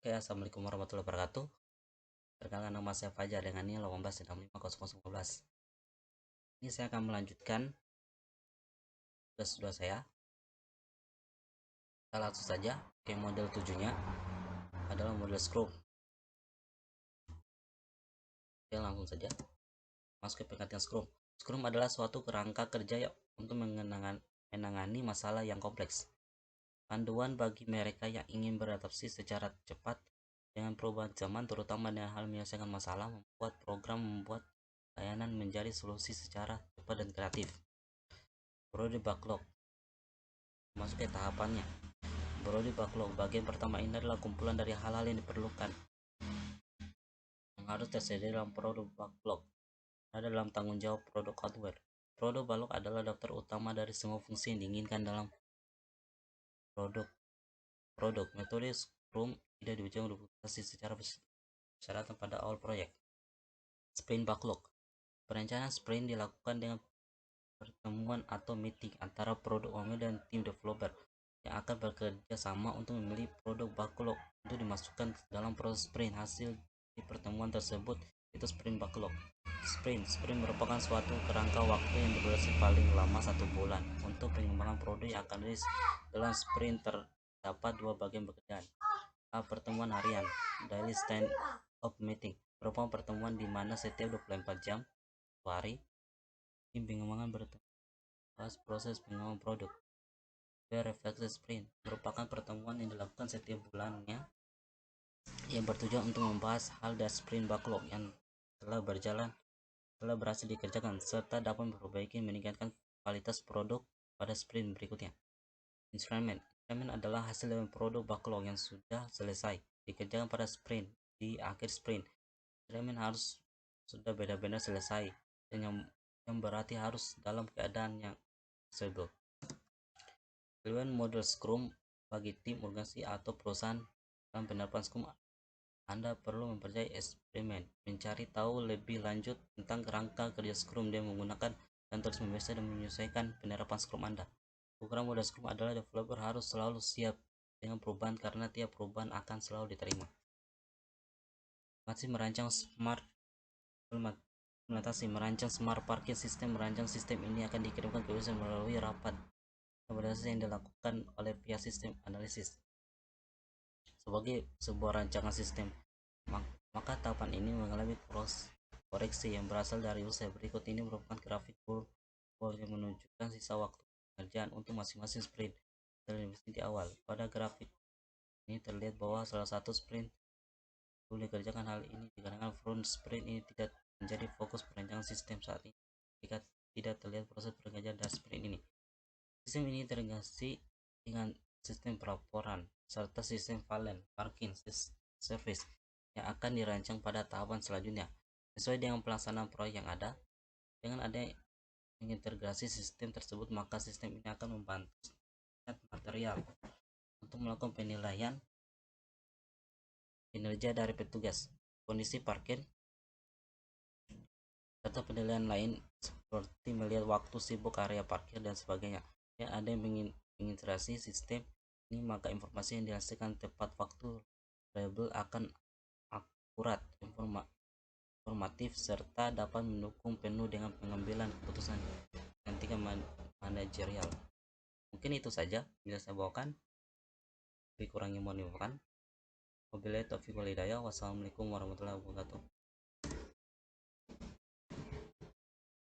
Oke, assalamualaikum warahmatullahi wabarakatuh. Perkenalkan, nama saya Fajar dengan NIM 18650011. Ini saya akan melanjutkan tugas 2 saya. Kita langsung saja. Oke, model 7-nya adalah model Scrum. Oke, langsung saja masuk ke pengertian Scrum. Scrum adalah suatu kerangka kerja untuk menangani masalah yang kompleks. Panduan bagi mereka yang ingin beradaptasi secara cepat dengan perubahan zaman, terutama dengan hal menyelesaikan masalah, membuat layanan menjadi solusi secara cepat dan kreatif. Priority backlog. Masuk ke tahapannya. Priority backlog. Bagian pertama ini adalah kumpulan dari hal-hal yang diperlukan yang harus tersedia dalam produk backlog. Ada dalam tanggung jawab produk hardware. Produk backlog adalah daftar utama dari semua fungsi yang diinginkan dalam produk. Metode Scrum tidak diujikan dokumentasi secara persyaratan pada awal proyek. Sprint backlog. Perencanaan sprint dilakukan dengan pertemuan atau meeting antara produk owner dan tim developer yang akan bekerja sama untuk memilih produk backlog untuk dimasukkan dalam proses sprint. Hasil di pertemuan tersebut itu sprint backlog. Sprint merupakan suatu kerangka waktu yang berdurasi paling lama 1 bulan. Untuk pengembangan produk yang akan rilis dalam sprint terdapat 2 bagian pekerjaan. Pertemuan harian, daily stand up meeting, merupakan pertemuan di mana setiap 24 jam, 1 hari, tim pengembangan bertemu bahas proses pengembangan produk. Reflection sprint merupakan pertemuan yang dilakukan setiap bulannya yang bertujuan untuk membahas hal dari sprint backlog yang telah berhasil dikerjakan serta dapat memperbaiki meningkatkan kualitas produk pada sprint berikutnya. Instrument adalah hasil dari produk backlog yang sudah selesai dikerjakan pada sprint. Di akhir sprint, instrument harus sudah benar-benar selesai dan yang berarti harus dalam keadaan yang stable. Pilihan model Scrum bagi tim, organisasi, atau perusahaan. Dalam penerapan Scrum, Anda perlu mempercayai eksperimen, mencari tahu lebih lanjut tentang kerangka kerja Scrum dan menggunakan dan terus membaca dan menyesuaikan penerapan Scrum Anda. Ukuran model Scrum adalah developer harus selalu siap dengan perubahan karena tiap perubahan akan selalu diterima. Masih merancang smart parking system. Merancang sistem ini akan dikirimkan ke user melalui rapat yang dilakukan oleh pihak sistem analisis sebagai sebuah rancangan sistem. Maka tahapan ini mengalami koreksi yang berasal dari user. Berikut ini merupakan grafik wall yang menunjukkan sisa waktu pekerjaan untuk masing-masing sprint di awal. Pada grafik ini terlihat bahwa salah satu sprint belum dikerjakan. Hal ini dikarenakan front sprint ini tidak menjadi fokus perancangan sistem saat ini jika tidak terlihat proses pekerjaan dari sprint ini. Sistem ini terintegrasi dengan sistem pelaporan serta sistem Valen parking service yang akan dirancang pada tahapan selanjutnya sesuai dengan pelaksanaan proyek yang ada. Dengan adanya integrasi sistem tersebut, maka sistem ini akan membantu material untuk melakukan penilaian kinerja dari petugas, kondisi parkir, serta penilaian lain seperti melihat waktu sibuk area parkir dan sebagainya. Yang ada yang mengintegrasi sistem ini, maka informasi yang dihasilkan tepat waktu, reliable, akan akurat, informatif, serta dapat mendukung penuh dengan pengambilan keputusan dan tingkat manajerial. Mungkin itu saja bisa saya bawakan. Lebih kurangnya mohon dimaafkan. Wabillahi taufiq wal hidayah. Wassalamualaikum warahmatullahi wabarakatuh.